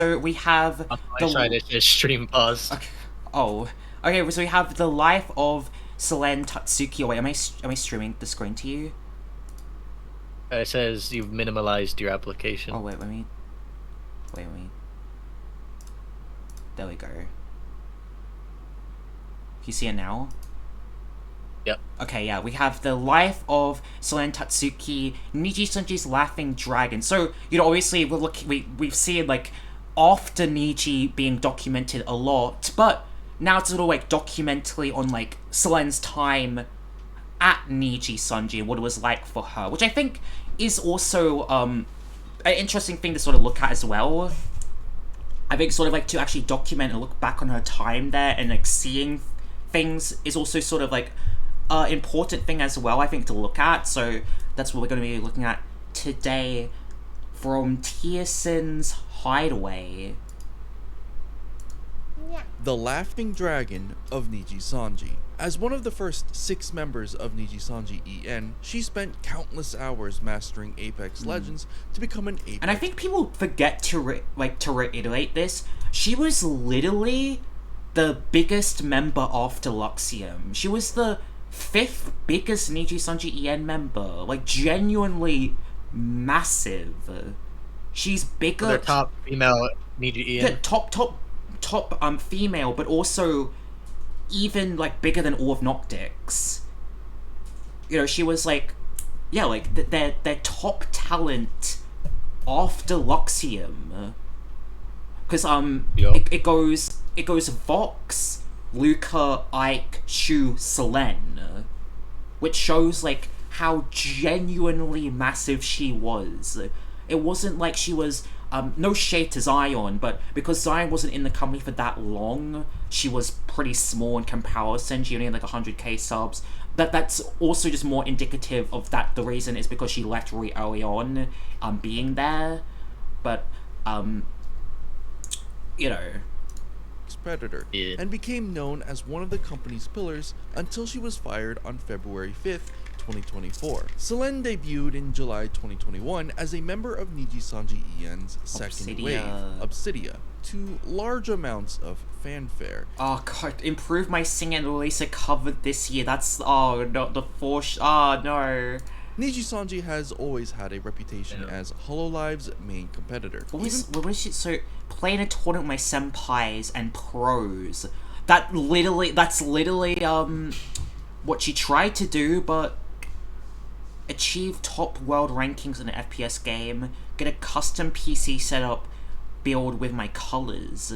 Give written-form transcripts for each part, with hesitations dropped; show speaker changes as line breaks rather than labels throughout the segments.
So we have
On my side,
the
it says stream paused.
okay, oh okay. So we have the life of Selen Tatsuki. Oh, wait, am I streaming the screen to you?
It says you've minimalized your
Oh
application.
wait, wait. There we go. Can you see it now?
Yep.
Okay, yeah, we have the life of Selen Tatsuki, Nijisanji's laughing dragon. So, obviously we've seen like after Niji being documented a lot, but now it's sort of like documentally on like Selen's time at Nijisanji and what it was like for her, which I think is also an interesting thing to sort of look at as well. I think sort of like to actually document and look back on her time there and like seeing things is also sort of like important thing as well, I think, to look at. So that's what we're going to be looking at today from Tierson's Hideaway.
The Laughing Dragon of Nijisanji. As one of the first 6 members of Nijisanji EN, she spent countless hours mastering Apex Legends to become an Apex.
And I think people forget to reiterate this. She was literally the biggest member after Luxium. She was the 5th biggest Nijisanji EN member. Like, genuinely massive. She's bigger.
The top female Niji
Yeah,
Ian.
top female, but also even like bigger than all of Noctix. She was like, yeah, like their top talent after Luxium. Because
Yup.
it goes Vox, Luca, Ike, Shu, Selen, which shows like how genuinely massive she was. It wasn't like she was no shade to Zion, but because Zion wasn't in the company for that long, she was pretty small in comparison. She only had like 100k subs. That's also just more indicative of that. The reason is because she left really early on, being there, but you know.
Predator,
Yeah.
and became known as one of the company's pillars until she was fired on February 5th, 2024. Selen debuted in July 2021 as a member of Nijisanji EN's second wave, Obsidia, to large amounts of fanfare.
Oh god, improve my singing and release a cover this year. That's oh no the force. Oh no.
Nijisanji has always had a reputation as Hololive's main competitor.
What was it? So playing a tournament with my senpais and pros. That's literally what she tried to do, but achieve top world rankings in an FPS game, get a custom PC setup, build with my colors.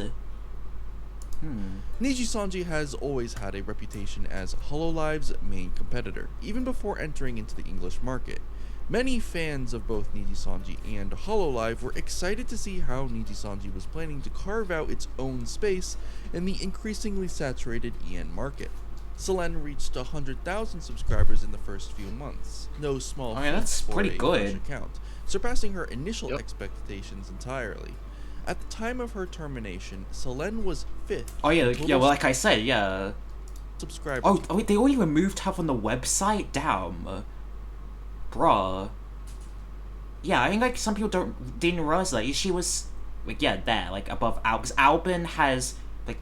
Nijisanji has always had a reputation as Hololive's main competitor, even before entering into the English market. Many fans of both Nijisanji and Hololive were excited to see how Nijisanji was planning to carve out its own space in the increasingly saturated EN market. Selen reached 100,000 subscribers in the first few months. No small feat
That's
for
pretty
a
good.
fresh account, surpassing her initial expectations entirely. At the time of her termination, Selen was 5th.
Oh yeah, well, like I said, yeah.
Subscribers.
Oh wait, they already removed her from the website? Damn. Bruh. Yeah, I think like some people didn't realize that she was like there like above Albin. Because Albin has like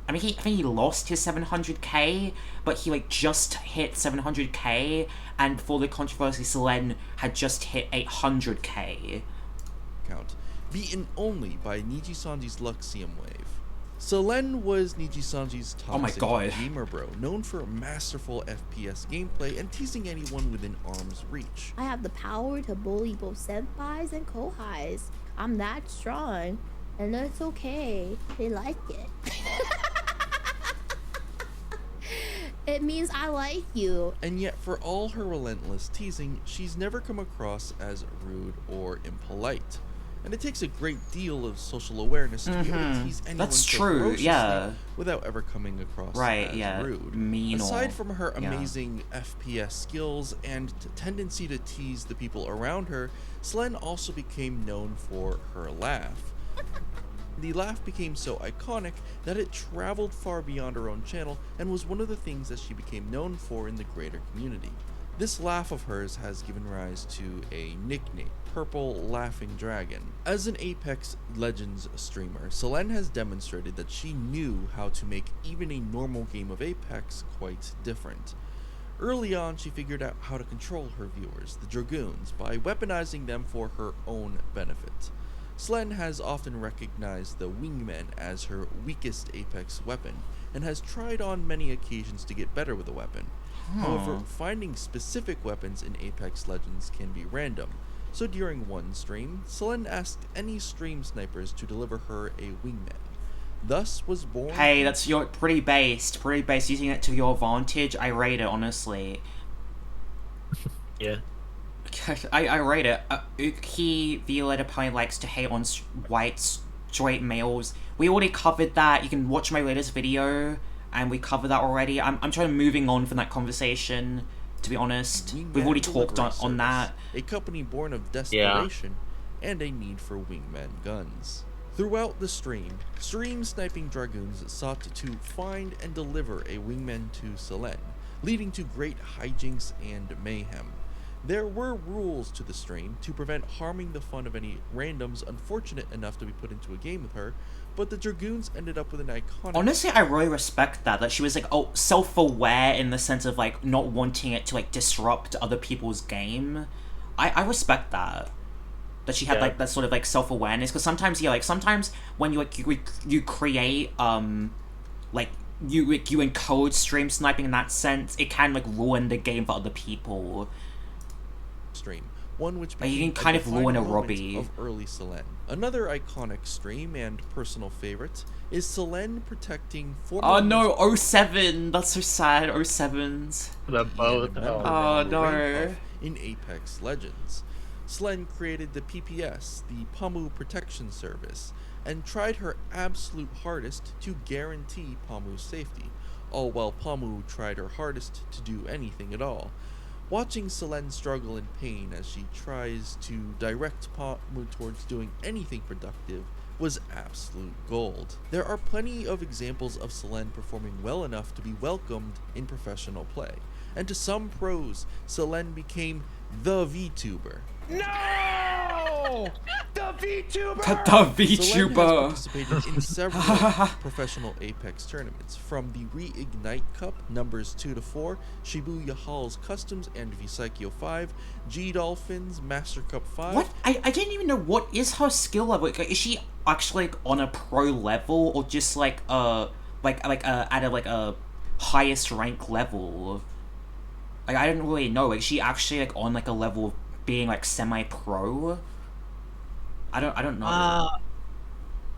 I think he lost his 700k, but he like just hit 700k, and before the controversy, Selen had just hit 800k.
Count, beaten only by Nijisanji's Luxium wave. Selen was Nijisanji's toxic gamer bro, known for masterful FPS gameplay and teasing anyone within arm's reach.
I have the power to bully both senpais and kohais. I'm that strong, and it's okay. They like it. It means I like you.
And yet, for all her relentless teasing, she's never come across as rude or impolite. And it takes a great deal of social awareness to be able to tease anyone
That's
so
true,
ferociously
yeah.
without ever coming across as rude.
Mean
Aside from her amazing FPS skills and tendency to tease the people around her, Selen also became known for her laugh. The laugh became so iconic that it traveled far beyond her own channel and was one of the things that she became known for in the greater community. This laugh of hers has given rise to a nickname, purple laughing dragon. As an Apex Legends streamer, Selen has demonstrated that she knew how to make even a normal game of Apex quite different. Early on, she figured out how to control her viewers, the Dragoons, by weaponizing them for her own benefit. Selen has often recognized the wingmen as her weakest Apex weapon, and has tried on many occasions to get better with the weapon. However, finding specific weapons in Apex Legends can be random, so during one stream, Selen asked any stream snipers to deliver her a wingman. Thus was born...
Hey, that's your pretty based, using it to your advantage. I rate it, honestly.
Yeah.
I rate it. Uki Violet apparently likes to hate on white straight males. We already covered that. You can watch my latest video, and we covered that already. I'm trying to moving on from that conversation, to be honest. We've already talked on that.
A company born of desperation and a need for wingman guns. Throughout the stream sniping dragoons sought to find and deliver a wingman to Selen, leading to great hijinks and mayhem. There were rules to the stream to prevent harming the fun of any randoms unfortunate enough to be put into a game with her, but the Dragoons ended up with an iconic...
Honestly, I really respect that she was, like, self-aware in the sense of, like, not wanting it to, like, disrupt other people's game. I respect that. That she had, like, that sort of, like, self-awareness, because sometimes, sometimes when you, like, you create, like, you encode stream sniping in that sense, it can, like, ruin the game for other people.
Stream, one which
you
became
can kind of ruin a
moment
Robbie
of early Selen. Another iconic stream and personal favorite is Selen protecting former...
Oh no, 07! That's so sad, 07s.
The both.
Oh no.
In Apex Legends. Selen created the PPS, the Pamu Protection Service, and tried her absolute hardest to guarantee Pamu's safety, all while Pamu tried her hardest to do anything at all. Watching Selen struggle in pain as she tries to direct Pamu towards doing anything productive was absolute gold. There are plenty of examples of Selen performing well enough to be welcomed in professional play, and to some pros, Selen became the VTuber.
No! The VTuber!
The
Selen has
VTuber!
participated in several professional Apex tournaments, from the Reignite Cup numbers 2 to 4, Shibuya Hall's Customs and Visakio 5, G Dolphins Master Cup 5.
What? I didn't even know what is her skill level. Like, is she actually, like, on a pro level, or just like at a highest rank level? Like, I didn't really know. Like, is she actually, like, on, like, a level of being, like, semi-pro? I don't know.
I'm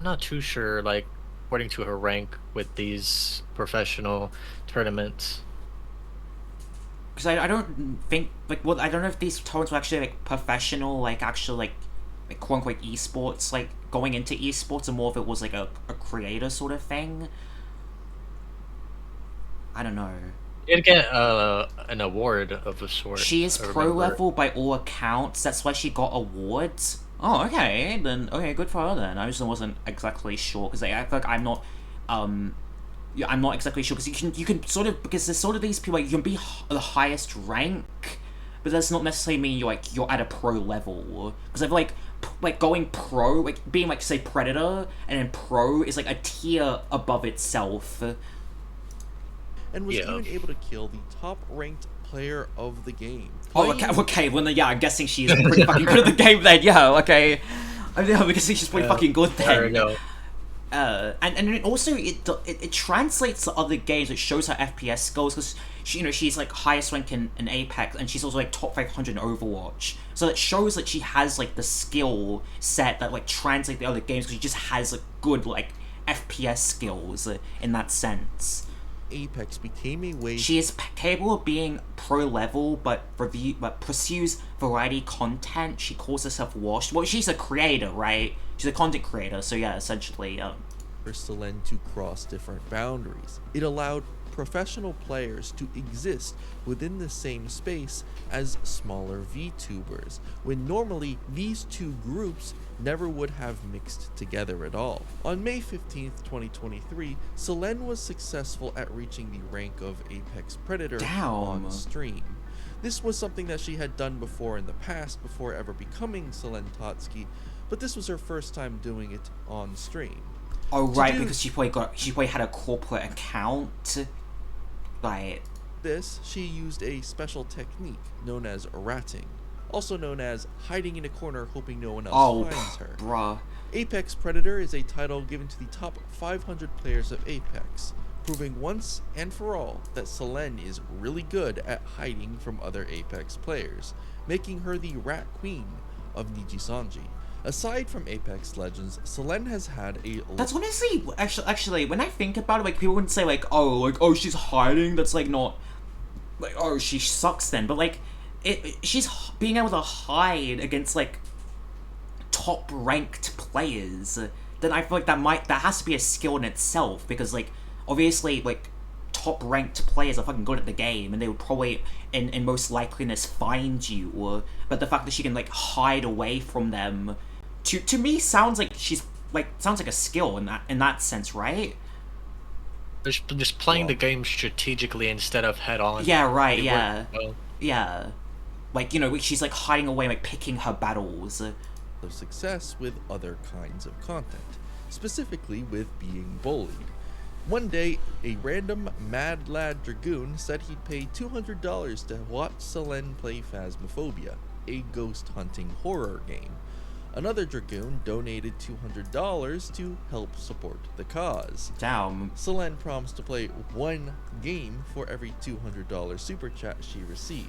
not too sure, like, according to her rank with these professional tournaments.
Because I don't think, like, well, I don't know if these tournaments were actually, like, professional, like, actually, like quote-unquote esports, like, going into esports, and more if it was, like, a creator sort of thing. I don't know.
Did get an award of a sort.
She is pro level by all accounts. That's why she got awards. Oh, okay. Then good for her then. I just wasn't exactly sure because I feel like I'm not exactly sure because you can sort of, because there's sort of these people, like, you can be the highest rank, but that's not necessarily mean you're at a pro level. Because I feel like going pro, like being, like, say, Predator and then pro is like a tier above itself.
And was even able to kill the top-ranked player of the game.
Oh, okay. Well, then, yeah, I'm guessing she's pretty fucking good at the game then. Yeah, okay. I'm guessing she's pretty fucking good then.
There we go.
And also it translates to other games. It shows her FPS skills because she's like highest rank in Apex, and she's also like top 500 in Overwatch. So it shows that she has like the skill set that like translate the other games because she just has like good like FPS skills in that sense.
Apex became a way...
She is capable of being pro level, but pursues variety content. She calls herself washed. Well, she's a creator, right? She's a content creator, so yeah, essentially.
For Selen to cross different boundaries. It allowed professional players to exist within the same space as smaller VTubers, when normally these two groups never would have mixed together at all. On May 15th, 2023, Selen was successful at reaching the rank of Apex Predator on stream. This was something that she had done before in the past, before ever becoming Selen Tatsuki, but this was her first time doing it on stream.
Oh right, because she probably had a corporate account. Right.
This, she used a special technique known as ratting, also known as hiding in a corner hoping no one else finds her.
Bruh.
Apex Predator is a title given to the top 500 players of Apex, proving once and for all that Selen is really good at hiding from other Apex players, making her the rat queen of Nijisanji. Aside from Apex Legends, Selen has had a...
That's honestly, actually, when I think about it, like, people wouldn't say, oh, she's hiding, that's, like, not, like, oh, she sucks then, but, like, she's being able to hide against, like, top-ranked players, then I feel like that has to be a skill in itself, because, like, obviously, like, top-ranked players are fucking good at the game, and they would probably, in most likeliness, find you, but the fact that she can, like, hide away from them, to me, sounds like a skill in that sense, right?
Just playing the game strategically instead of head-on.
Yeah, right, yeah. Yeah. Like, you know, she's, like, hiding away, like, picking her battles.
Of success with other kinds of content, specifically with being bullied. One day, a random Mad Lad Dragoon said he'd pay $200 to watch Selen play Phasmophobia, a ghost hunting horror game. Another Dragoon donated $200 to help support the cause.
Damn.
Selen promised to play one game for every $200 super chat she received,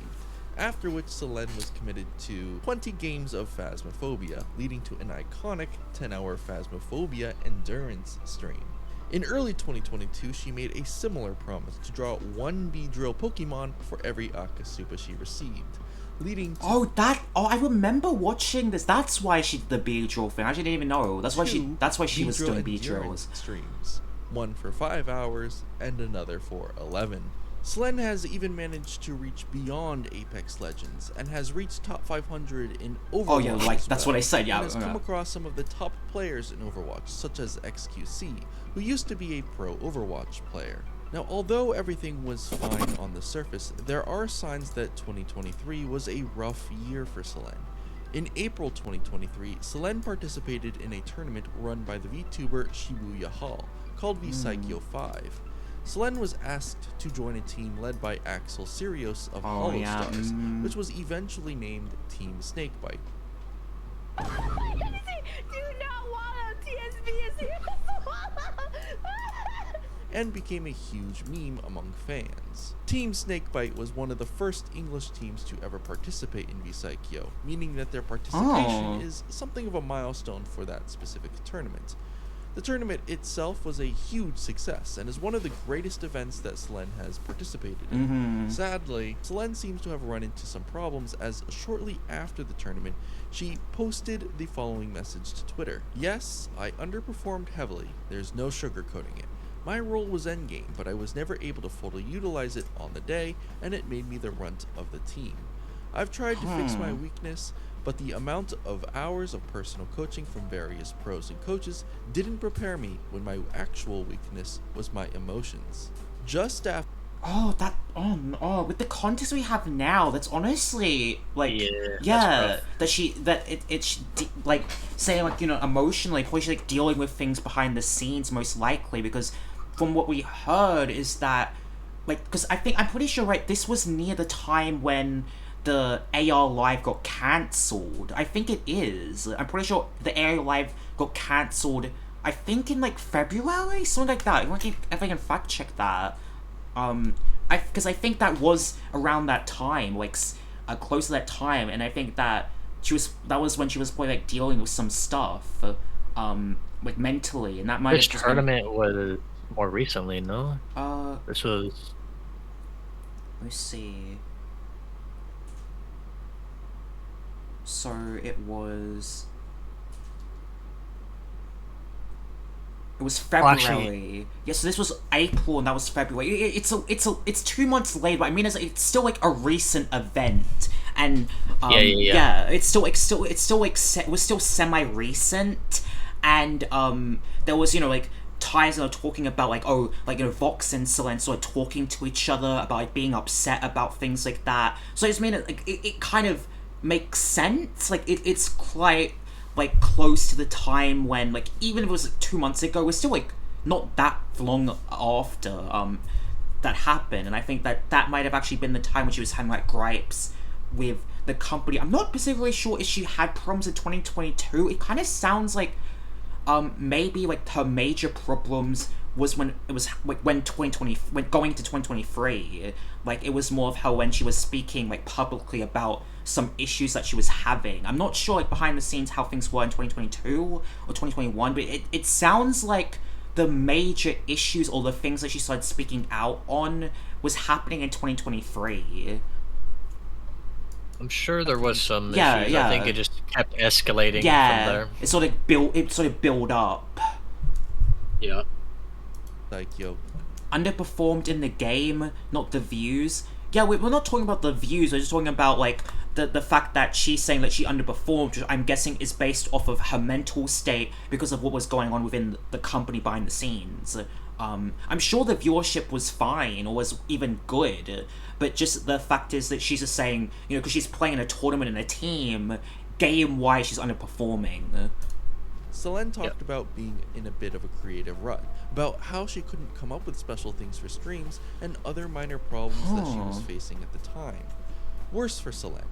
after which Selen was committed to 20 games of Phasmophobia, leading to an iconic 10-hour Phasmophobia endurance stream. In early 2022, she made a similar promise to draw one Beedrill Pokemon for every Akasupa she received, leading to...
I remember watching this. That's why she did the Beedrill thing. I didn't even know. That's why she was doing Beedrills.
Streams, one for 5 hours and another for 11. Selen has even managed to reach beyond Apex Legends and has reached top 500 in Overwatch.
Oh yeah, like
as
that's
well,
what I said. Yeah,
and has come across some of the top players in Overwatch, such as XQC, who used to be a pro Overwatch player. Now, although everything was fine on the surface, there are signs that 2023 was a rough year for Selen. In April 2023, Selen participated in a tournament run by the VTuber Shibuya Hall, called Psycho 5. Selen was asked to join a team led by Axel Sirios of Hollow Stars, which was eventually named Team Snakebite.
Do not want TSB is here.
And became a huge meme among fans. Team Snakebite was one of the first English teams to ever participate in Psycho, meaning that their participation is something of a milestone for that specific tournament. The tournament itself was a huge success and is one of the greatest events that Selen has participated in. Sadly, Selen seems to have run into some problems as shortly after the tournament, she posted the following message to Twitter. "Yes, I underperformed heavily. There's no sugarcoating it. My role was endgame, but I was never able to fully utilize it on the day, and it made me the runt of the team. I've tried to fix my weakness, but the amount of hours of personal coaching from various pros and coaches didn't prepare me when my actual weakness was my emotions." Just after...
with the context we have now, that's honestly, like, like, saying, like, you know, emotionally, probably she's, like, dealing with things behind the scenes, most likely, because from what we heard is that, like, because I'm pretty sure, right, this was near the time when the AR Live got cancelled. I think it is. I'm pretty sure the AR Live got cancelled, I think in, like, February? Something like that. If I can fact check that. Because I think that was around that time, like, close to that time, and I think that that was when she was probably, like, dealing with some stuff, like, mentally, and that might have just
tournament was more recently, no? This was...
Let's see. So it was February. Yeah, so this was April and that was February. It's 2 months later, but I mean it's still like a recent event. And it's still like it was still semi recent, and there was, you know, like ties are talking about like, oh, like, you know, Vox and Selen sort of talking to each other about like being upset about things like that. So I just mean it kind of makes sense. Like it's quite like close to the time when, like, even if it was like 2 months ago, we're still like not that long after that happened. And I think that might have actually been the time when she was having like gripes with the company. I'm not specifically sure if she had problems in 2022. It kind of sounds like maybe like her major problems was when it was like when going to 2023. Like it was more of her when she was speaking like publicly about some issues that she was having. I'm not sure like behind the scenes how things were in 2022 or 2021, but it sounds like the major issues or the things that she started speaking out on was happening in 2023.
I'm sure there was some
Yeah,
issues.
yeah.
I think it just kept escalating from
Yeah,
there.
it sort of built up.
Yeah.
Like, yo,
Underperformed in the game, not the views. Yeah, we're not talking about the views, we're just talking about like the fact that she's saying that she underperformed, which I'm guessing is based off of her mental state because of what was going on within the company behind the scenes. I'm sure the viewership was fine or was even good, but just the fact is that she's just saying, you know, because she's playing in a tournament in a team, game-wise she's underperforming.
Selen talked about being in a bit of a creative rut, about how she couldn't come up with special things for streams and other minor problems that she was facing at the time. Worse for Selen,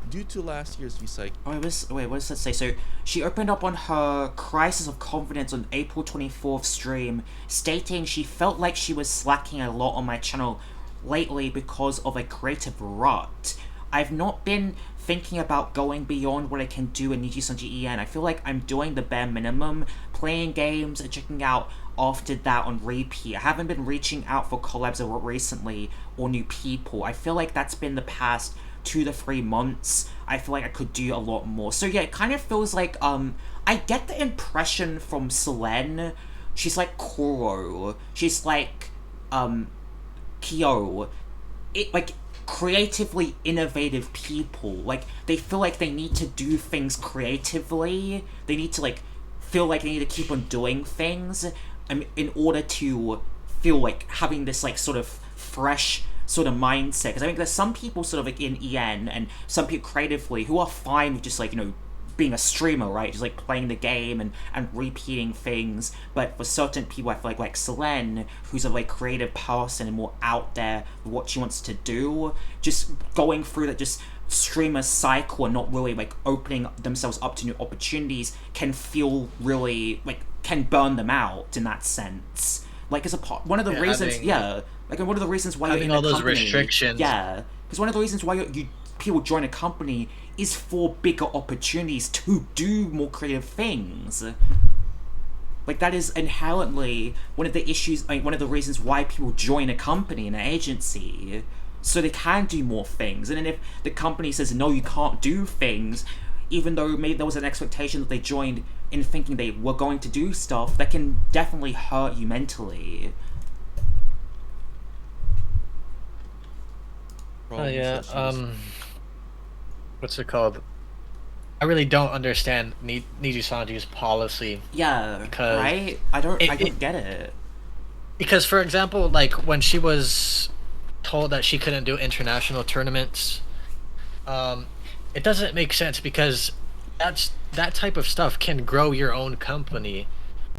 due to last year's recycle.
Wait, what does that say? So, she opened up on her crisis of confidence on April 24th stream, stating she felt like she was slacking a lot on my channel lately because of a creative rut. I've not been thinking about going beyond what I can do in Nijisanji EN. I feel like I'm doing the bare minimum, playing games and checking out after that on repeat. I haven't been reaching out for collabs recently or new people. I feel like that's been the past 2 to 3 months. I feel like I could do a lot more. So yeah, it kind of feels like, I get the impression from Selen, she's like Koro. She's like, Kyo. It, like, creatively innovative people. Like, they feel like they need to do things creatively. They need to, like, feel like they need to keep on doing things in order to feel like having this, like, sort of fresh sort of mindset. Because I think there's some people sort of, like, in EN and some people creatively who are fine with just, like, you know, being a streamer, right? Just like playing the game and repeating things. But for certain people, I feel like Selen, who's a like creative person and more out there with what she wants to do, just going through that just streamer cycle and not really like opening themselves up to new opportunities can feel really like can burn them out in that sense. Like as a one of the reasons, like one of the reasons why you're in
all
a
those
company,
restrictions.
yeah, because one of the reasons why people join a company is for bigger opportunities to do more creative things. Like that is inherently one of the issues, like one of the reasons why people join a company, an agency, so they can do more things. And then if the company says no, you can't do things, even though maybe there was an expectation that they joined in thinking they were going to do stuff, that can definitely hurt you mentally.
What's it called? I really don't understand Nijisanji's policy.
Yeah,
because
right? I don't get it.
Because, for example, like when she was told that she couldn't do international tournaments, it doesn't make sense because that type of stuff can grow your own company.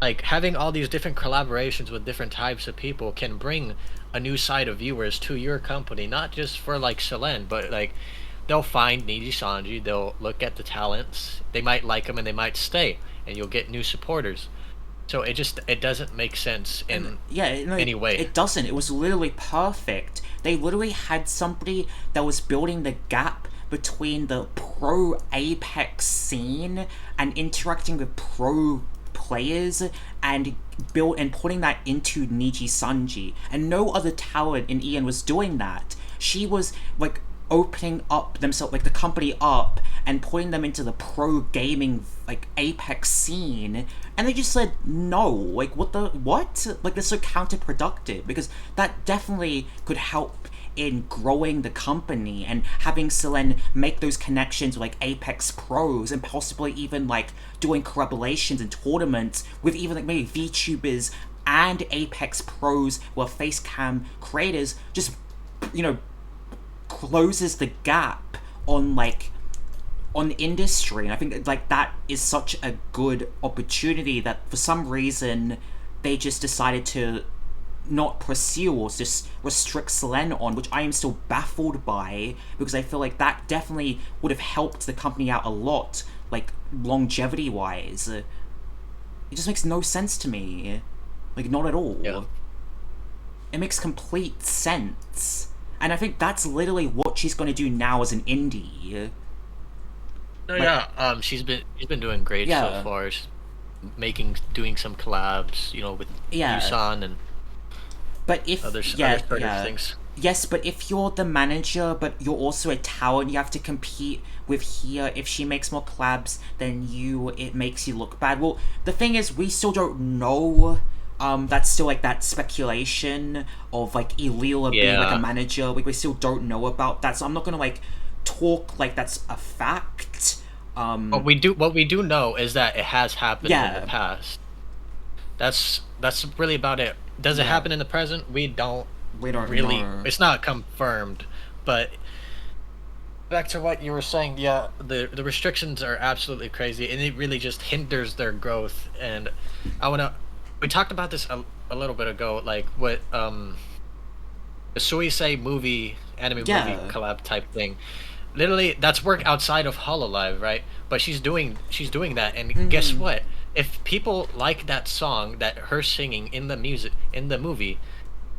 Like having all these different collaborations with different types of people can bring a new side of viewers to your company, not just for like Selen, but like they'll find Nijisanji, they'll look at the talents, they might like them and they might stay, and you'll get new supporters. So it doesn't make sense in any way.
It doesn't. It was literally perfect. They literally had somebody that was building the gap between the pro Apex scene and interacting with pro players and putting that into Nijisanji. And no other talent in EN was doing that. She was like opening up themselves, like the company up, and putting them into the pro gaming like Apex scene, and they just said no. Like what? Like that's so counterproductive, because that definitely could help in growing the company and having Selen make those connections with like Apex pros and possibly even like doing collaborations and tournaments with even like maybe VTubers and Apex Pros were face cam creators just, you know, closes the gap on industry. And I think like that is such a good opportunity that for some reason they just decided to not pursue or just restrict Selen on, which I am still baffled by, because I feel like that definitely would have helped the company out a lot, like longevity wise. It just makes no sense to me. Like, not at all.
Yeah.
It makes complete sense. And I think that's literally what she's going to do now as an indie.
No, yeah. She's been doing great
Yeah.
so far. She's doing some collabs, with
Yeah.
Yusan and
But if
other sort of things.
Yes, but if you're the manager, but you're also a talent, you have to compete with here. If she makes more collabs than you, it makes you look bad. Well, the thing is, we still don't know. That's still like that speculation of like Ilila being like a manager. Like, we still don't know about that, so I'm not gonna like talk like that's a fact.
What we do know is that it has happened in the past. That's really about it. Does it happen in the present? We don't really know. It's not confirmed, but back to what you were saying, the restrictions are absolutely crazy, and it really just hinders their growth. And we talked about this a little bit ago, like what the Suisei anime movie collab type thing. Literally, that's work outside of Hololive, right? But she's doing that, and guess what? If people like that song that her singing in the movie,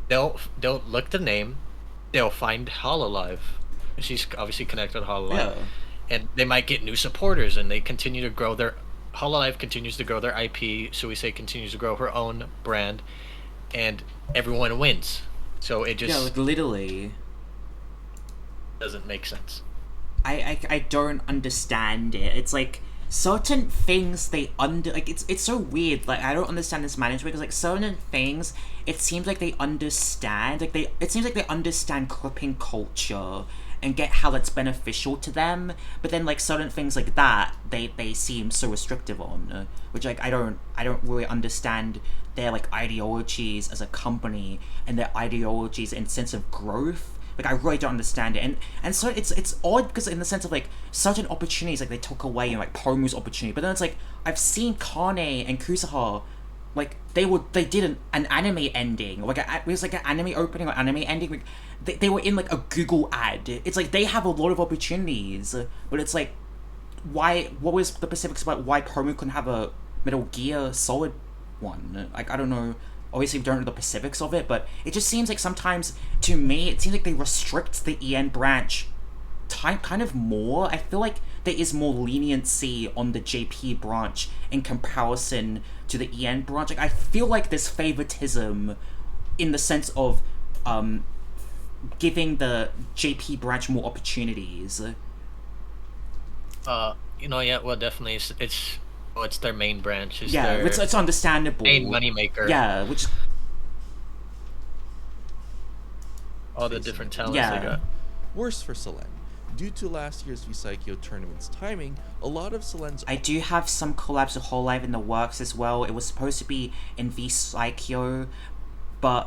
they'll look the name, they'll find Hololive. She's obviously connected to Hololive, and they might get new supporters, and they continue to grow their Hololive continues to grow their IP. Suisei continues to grow her own brand, and everyone wins. So it just
like literally
doesn't make sense.
I don't understand it. It's like certain things it's so weird. Like, I don't understand this management, because like certain things it seems like they understand. It seems like they understand clipping culture and get how that's beneficial to them. But then like certain things like that they seem so restrictive on, which like I don't really understand their like ideologies as a company and their ideologies and sense of growth. Like, I really don't understand it, and so it's odd, because in the sense of like certain opportunities, like they took away like Pomu's opportunity, but then it's like I've seen Kane and Kusaha, like they did an anime ending, like it was like an anime opening or anime ending. Like, they were in like a Google ad. It's like they have a lot of opportunities, but it's like why? What was the specifics about why Pomu couldn't have a Metal Gear Solid one? Like, I don't know. Obviously, we don't know the specifics of it, but it just seems like sometimes, to me, it seems like they restrict the EN branch kind of more. I feel like there is more leniency on the JP branch in comparison to the EN branch. Like, I feel like there's favoritism in the sense of giving the JP branch more opportunities.
Well, definitely it's their main branch.
It's understandable.
Main moneymaker.
Yeah, which
all the different talents they got.
Worse for Selen. Due to last year's Visaikyo tournament's timing, a lot of Selen's...
I do have some collabs with Hololive in the works as well. It was supposed to be in Visaikyo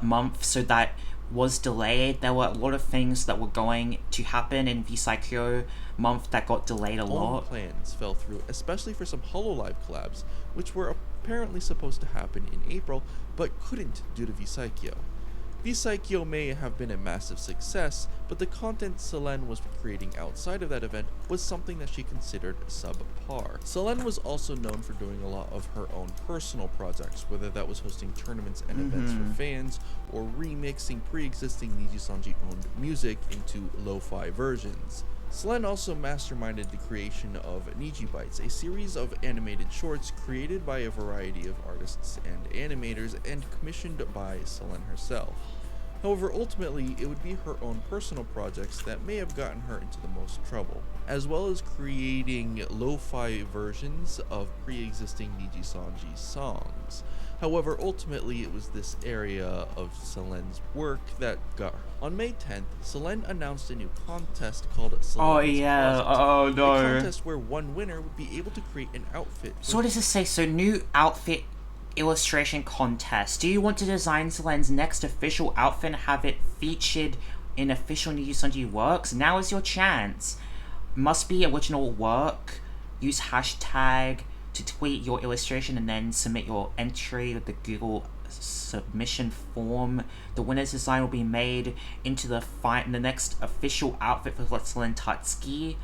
month, so that was delayed. There were a lot of things that were going to happen in Visaikyo month that got delayed a lot.
All plans fell through, especially for some Hololive collabs, which were apparently supposed to happen in April, but couldn't due to Visaikyo. Visaikyo may have been a massive success, but the content Selen was creating outside of that event was something that she considered subpar. Selen was also known for doing a lot of her own personal projects, whether that was hosting tournaments and events for fans, or remixing pre-existing Nijisanji-owned music into lo-fi versions. Selen also masterminded the creation of Niji Bites, a series of animated shorts created by a variety of artists and animators and commissioned by Selen herself. However, ultimately, it would be her own personal projects that may have gotten her into the most trouble, as well as creating lo-fi versions of pre-existing Nijisanji songs. However, ultimately, it was this area of Selen's work that got her. On May 10th, Selen announced a new contest called Selen's Closet,
oh no.
a contest where one winner would be able to create an outfit.
So what does this say? So new outfit illustration contest. Do you want to design Selen's next official outfit and have it featured in official Nijisanji works? Now is your chance. Must be original work. Use hashtag to tweet your illustration and then submit your entry with the Google submission form. The winner's design will be made into the next official outfit for Selen Tatsuki.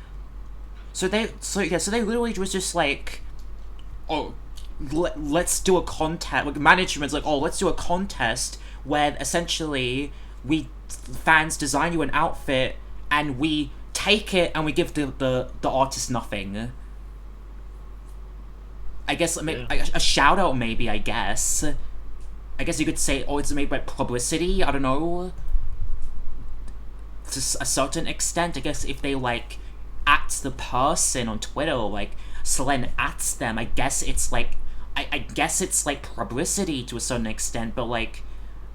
So they literally was just like, oh, let's do a contest. Like, management's like, oh, let's do a contest where essentially fans design you an outfit and we take it and we give the artist nothing. I guess a shout out, maybe. I guess you could say, oh, it's made by publicity. I don't know. To a certain extent, I guess if they like at the person on Twitter, like Selen ats them, I guess it's like I guess it's like publicity to a certain extent, but like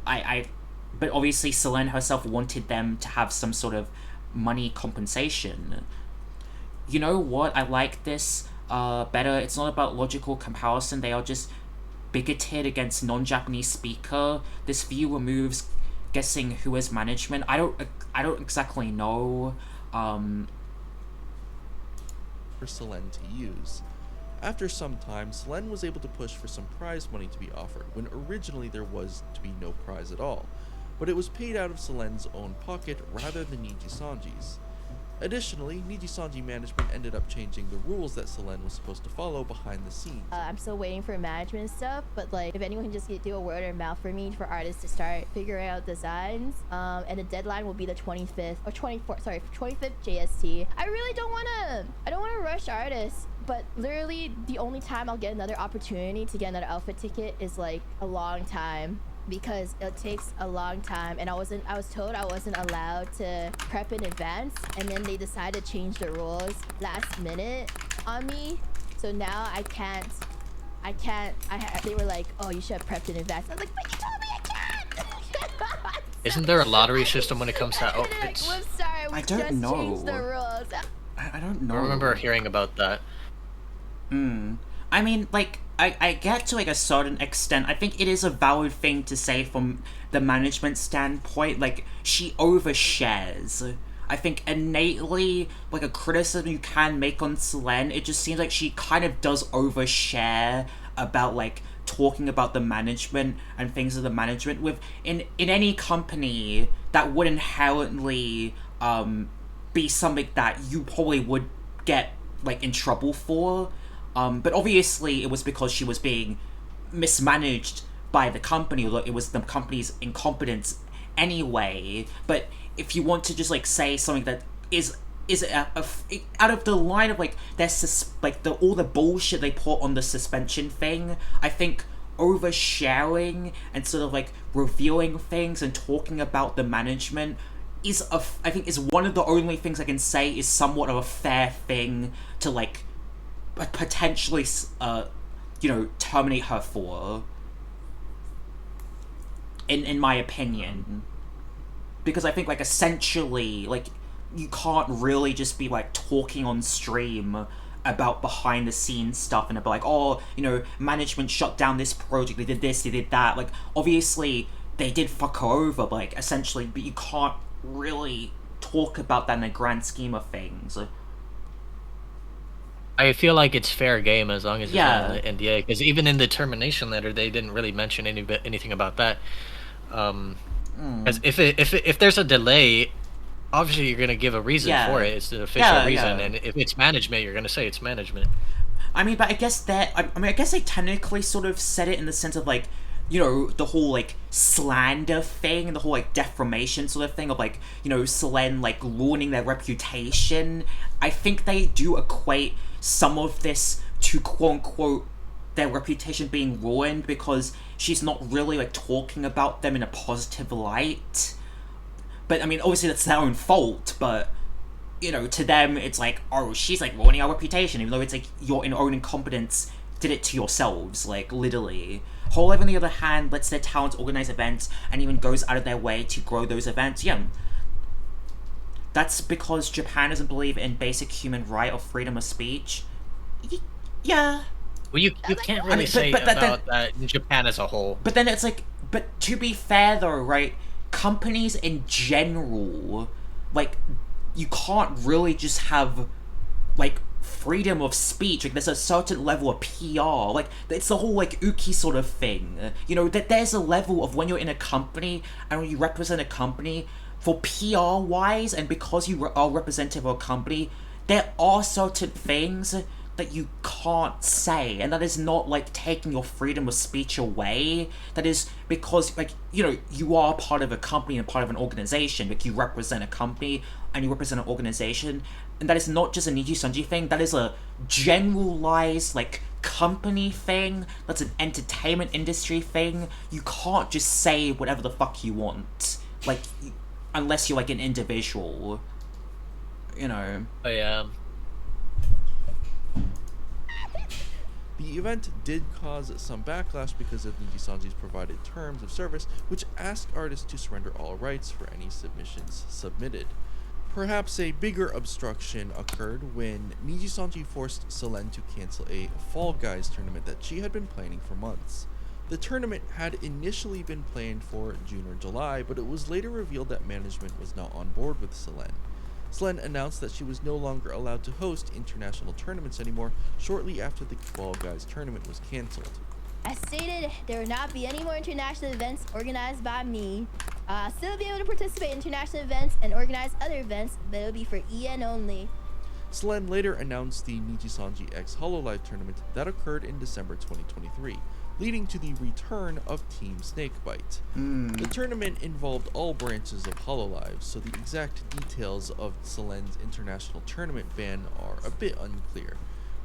but obviously Selen herself wanted them to have some sort of money compensation. You know what? I like this better. It's not about logical comparison. They are just bigoted against non-Japanese speaker. This view removes guessing who is management. I don't exactly know.
For Selen to use. After some time, Selen was able to push for some prize money to be offered, when originally there was to be no prize at all, but it was paid out of Selen's own pocket rather than Nijisanji's. Additionally, Nijisanji management ended up changing the rules that Selen was supposed to follow behind the scenes.
I'm still waiting for management stuff, but like if anyone can just do a word of mouth for me for artists to start figuring out designs, and the deadline will be the 25th or 24th, sorry, 25th JST. I really don't wanna rush artists, but literally the only time I'll get another opportunity to get another outfit ticket is like a long time, because it takes a long time, and I was told I wasn't allowed to prep in advance, and then they decided to change the rules last minute on me, so now I can't they were like, oh, you should have prepped in advance. I was like, but you told me I can't.
Isn't there a lottery system when it comes to outfits?
I'm sorry, we
I don't
just
know.
changed the rules.
I don't know.
I remember hearing about that.
I mean, like, I get to, like, a certain extent. I think it is a valid thing to say from the management standpoint. Like, she overshares. I think innately, like, a criticism you can make on Selen, it just seems like she kind of does overshare about, like, talking about the management and things of the management. In any company, that would inherently be something that you probably would get, like, in trouble for. But obviously it was because she was being mismanaged by the company, or it was the company's incompetence anyway. But if you want to just like say something that is out of the line of like all the bullshit they put on the suspension thing, I think oversharing and sort of like revealing things and talking about the management is I think is one of the only things I can say is somewhat of a fair thing to like potentially terminate her for, in my opinion, because I think like essentially like you can't really just be like talking on stream about behind the scenes stuff and about like, oh, management shut down this project, they did this, they did that. Like obviously they did fuck her over, but like essentially, but you can't really talk about that in the grand scheme of things.
I feel like it's fair game as long as it's not in the NDA, because even in the termination letter, they didn't really mention anything about that. Because if there's a delay, obviously you're gonna give a reason for it. It's an official reason, and if it's management, you're gonna say it's management.
I mean, but I guess I guess they technically sort of said it in the sense of like, the whole like slander thing, the whole like defamation sort of thing of like, Selen like ruining their reputation. I think they do equate some of this to quote unquote their reputation being ruined because she's not really like talking about them in a positive light. But I mean, obviously that's their own fault, but to them it's like, oh, she's like ruining our reputation, even though it's like your own incompetence did it to yourselves, like literally. Hololive on the other hand lets their talents organize events and even goes out of their way to grow those events. That's because Japan doesn't believe in basic human right of freedom of speech. Yeah.
Well, you
like,
can't
what?
really
but-
say
but that-
about that in Japan as a whole.
But then it's like, but to be fair though, right? Companies in general, like, you can't really just have, like, freedom of speech. Like, there's a certain level of PR. Like, it's the whole, like, Uki sort of thing. You know, that there's a level of when you're in a company and when you represent a company, for PR wise, and because you are representative of a company, there are certain things that you can't say, and that is not like taking your freedom of speech away. That is because, like, you know, you are part of a company and part of an organization. Like, you represent a company and you represent an organization, and that is not just a Nijisanji thing. That is a generalized, like, company thing. That's an entertainment industry thing. You can't just say whatever the fuck you want, like, unless you're like an individual, you know.
Oh yeah.
The event did cause some backlash because of Nijisanji's provided terms of service, which asked artists to surrender all rights for any submissions submitted. Perhaps a bigger obstruction occurred when Nijisanji forced Selen to cancel a Fall Guys tournament that she had been planning for months. The tournament had initially been planned for June or July, but it was later revealed that management was not on board with Selen. Selen announced that she was no longer allowed to host international tournaments anymore shortly after the Fall Guys tournament was cancelled.
As stated, there will not be any more international events organized by me. I'll still be able to participate in international events and organize other events, but it'll be for EN only.
Selen later announced the Nijisanji X Hololive tournament that occurred in December 2023, leading to the return of Team Snakebite. The tournament involved all branches of Hololive, so the exact details of Selen's international tournament ban are a bit unclear.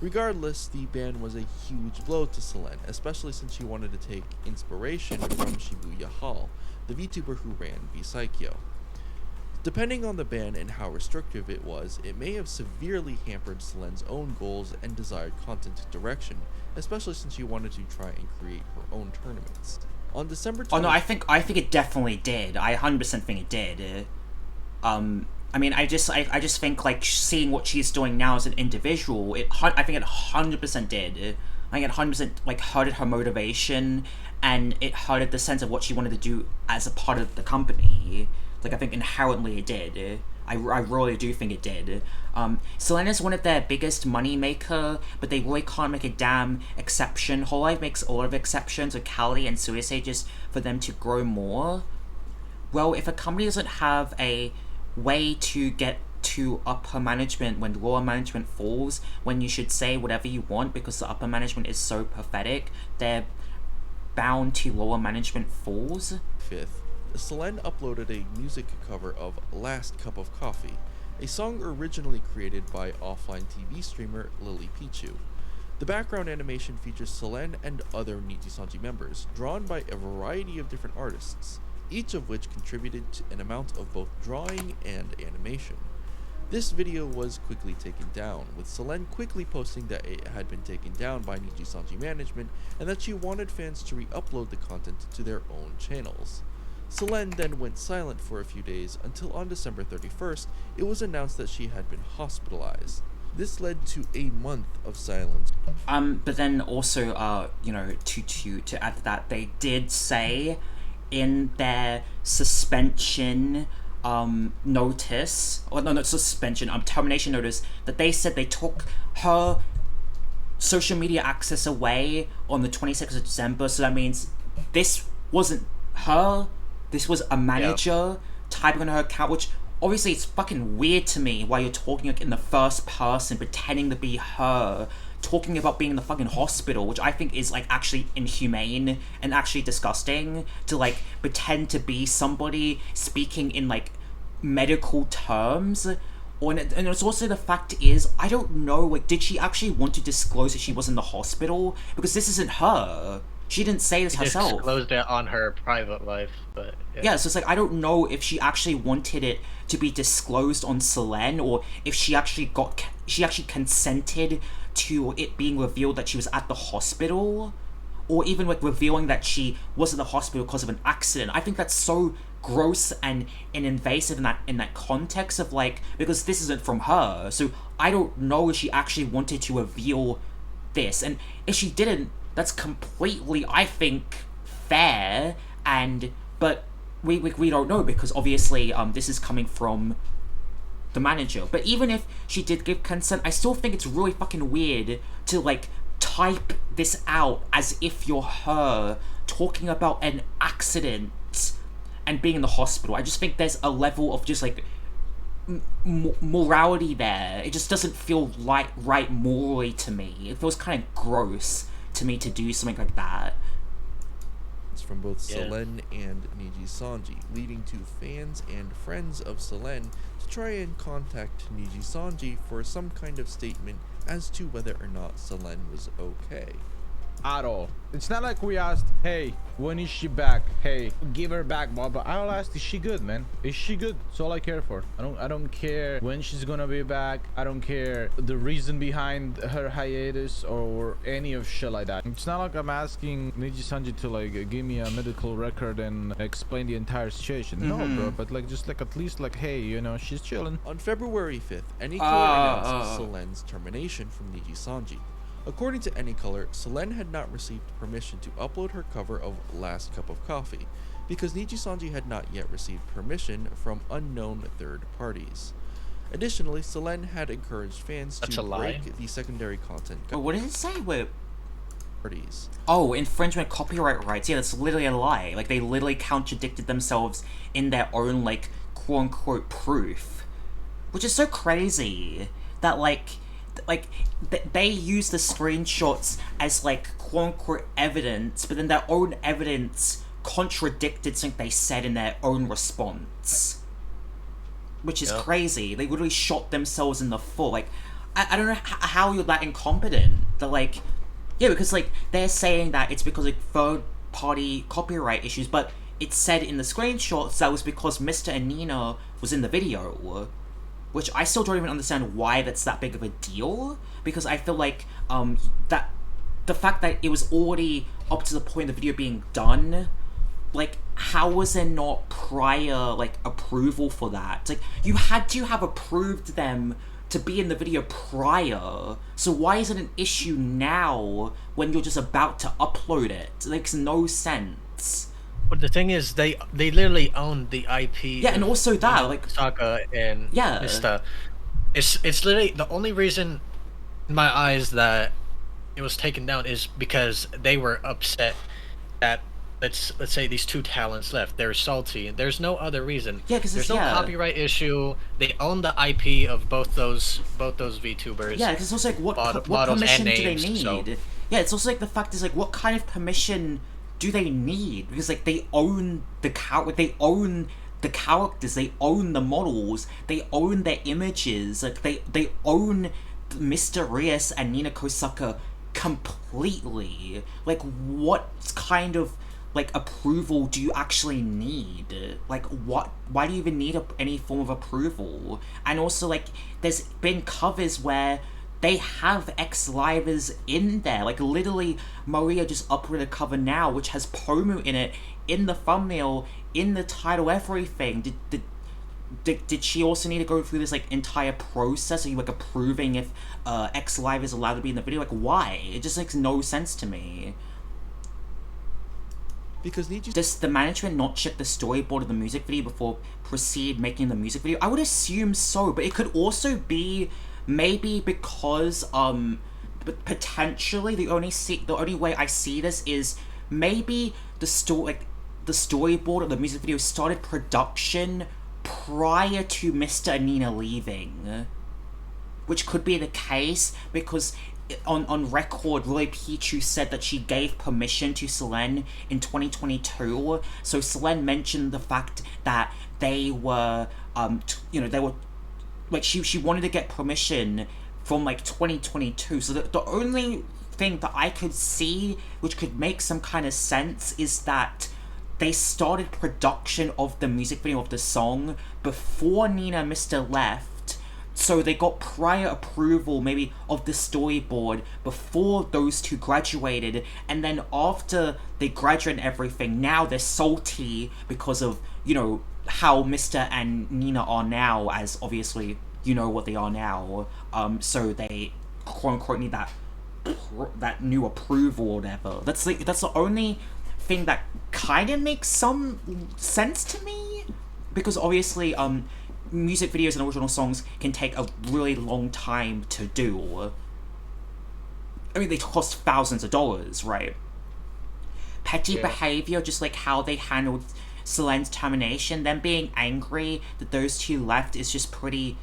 Regardless, the ban was a huge blow to Selen, especially since she wanted to take inspiration from Shibuya Hall, the VTuber who ran V-Psycho. Depending on the ban and how restrictive it was, it may have severely hampered Selen's own goals and desired content direction, especially since she wanted to try and create her own tournaments. On December 20th...
Oh no, I think it definitely did. I 100% think it did. I mean, I just think, like, seeing what she's doing now as an individual, I think it 100% did. I think it 100% like hurted her motivation, and it hurted the sense of what she wanted to do as a part of the company. Like, I think inherently it did. I really do think it did. Selen is one of their biggest money maker, but they really can't make a damn exception. Hololive makes a lot of exceptions with Kali and Suicide just for them to grow more. Well, if a company doesn't have a way to get to upper management when lower management falls, when you should say whatever you want because the upper management is so pathetic, they're bound to lower management falls.
5th, Selen uploaded a music cover of Last Cup of Coffee, a song originally created by offline TV streamer Lily Pichu. The background animation features Selen and other Nijisanji members, drawn by a variety of different artists, each of which contributed to an amount of both drawing and animation. This video was quickly taken down, with Selen quickly posting that it had been taken down by Nijisanji management and that she wanted fans to re-upload the content to their own channels. Selen then went silent for a few days until on December 31st, it was announced that she had been hospitalized. This led to a month of silence.
But then also, you know, to add to that, they did say in their suspension notice, or no, not suspension, termination notice, that they said they took her social media access away on the 26th of December, so that means this wasn't her, this was a manager typing on her account, which obviously it's fucking weird to me why you're talking like in the first person, pretending to be her, talking about being in the fucking hospital, which I think is like actually inhumane and actually disgusting, to like pretend to be somebody speaking in like medical terms. And it's also the fact is, I don't know, like, did she actually want to disclose that she was in the hospital? Because this isn't her. She didn't say this herself.
She disclosed it on her private life, but
yeah, so it's like, I don't know if she actually wanted it to be disclosed on Selen, or if she actually consented to it being revealed that she was at the hospital, or even like revealing that she was at the hospital because of an accident. I think that's so gross and invasive in that context of like, because this isn't from her, so I don't know if she actually wanted to reveal this. And if she didn't, that's completely, I think, fair. But we don't know, because obviously this is coming from the manager. But even if she did give consent, I still think it's really fucking weird to like type this out as if you're her talking about an accident and being in the hospital. I just think there's a level of just like morality there. It just doesn't feel like right morally to me. It feels kind of gross to me to do something like that.
From both
Yeah.
Selen and Nijisanji, leading to fans and friends of Selen to try and contact Nijisanji for some kind of statement as to whether or not Selen was okay.
At all. It's not like we asked, hey, when is she back? Hey, give her back, Bob. But I'll ask, is she good, man? Is she good? That's all I care for. I don't care when she's gonna be back. I don't care the reason behind her hiatus or any of shit like that. It's not like I'm asking Nijisanji to like give me a medical record and explain the entire situation. No, bro. But like just like at least like, hey, you know, she's chilling.
On February 5th, AnyColor announced Selen's termination from Nijisanji. According to AnyColor, Selen had not received permission to upload her cover of Last Cup of Coffee, because Nijisanji had not yet received permission from unknown third parties. Additionally, Selen had encouraged fans
That's
to
a lie.
break the secondary content
Oh, what did it say? Wait.
parties.
Oh, infringement of copyright rights. Yeah, that's literally a lie. Like, they literally contradicted themselves in their own, like, quote-unquote proof. Which is so crazy that, they use the screenshots as, like, quote-unquote evidence, but then their own evidence contradicted something they said in their own response. Which is crazy. They literally shot themselves in the foot. Like, I don't know how you're that incompetent. That, like... Yeah, because, like, they're saying that it's because of third-party copyright issues, but it said in the screenshots that was because Mr. and Nina was in the video. Which I still don't even understand why that's that big of a deal, because I feel like, that the fact that it was already up to the point of the video being done, like, how was there not prior, like, approval for that? It's like, you had to have approved them to be in the video prior, so why is it an issue now when you're just about to upload it? It makes no sense.
But the thing is, they literally own the IP.
Yeah, and also that, like...
Saka and
Yeah.
Mista. It's literally the only reason in my eyes that it was taken down is because they were upset that let's say these two talents left. They're salty. There's no other reason.
Yeah, 'cause
there's
it's-
no
yeah.
copyright issue. They own the IP of both those VTubers.
Yeah, because it's also like, what
models
permission
and
do they
names,
need?
so-
Yeah, it's also like the fact is like, what kind of permission do they need? Because like they own the they own the characters, they own the models, they own their images, like they own Mr. Rias and Nina Kosaka completely. Like, what kind of like approval do you actually need? Like, why do you even need any form of approval? And also, like, there's been covers where they have ex-livers in there. Like, literally, Maria just uploaded a cover now which has Pomu in it, in the thumbnail, in the title, everything. Did she also need to go through this like entire process? Are you like approving if ex-live is allowed to be in the video? Like, why? It just makes no sense to me.
Because
Does the management not check the storyboard of the music video before proceed making the music video? I would assume so, but it could also be maybe because but potentially the only way I see this is maybe the storyboard of the music video started production prior to Mr. and Nina leaving, which could be the case because on record, Roy Pichu said that she gave permission to Selen in 2022. So Selen mentioned the fact that they were, they were, like, she wanted to get permission from, like, 2022. So the only thing that I could see which could make some kind of sense is that they started production of the music video of the song before Nina and Mr. left. So they got prior approval, maybe, of the storyboard before those two graduated, and then after they graduate and everything, now they're salty because of, how Mr. and Nina are now, as obviously, what they are now. So they, quote-unquote, need that that new approval or whatever. That's the only thing that kind of makes some sense to me, because obviously music videos and original songs can take a really long time to do. I mean, they cost thousands of dollars, right? Petty behavior, just like how they handled Selen's termination, them being angry that those two left is just petty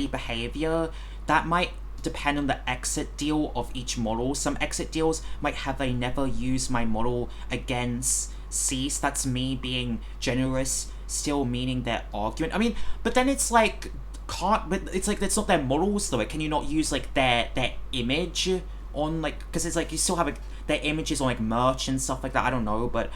behavior. That might depend on the exit deal of each model. Some exit deals might have a never use my model again cease. That's me being generous, still meaning their argument. I mean, but then it's like, but it's like, that's not their models though. Can you not use like their image on, like, because it's like you still have like their images on like merch and stuff like that. I don't know, but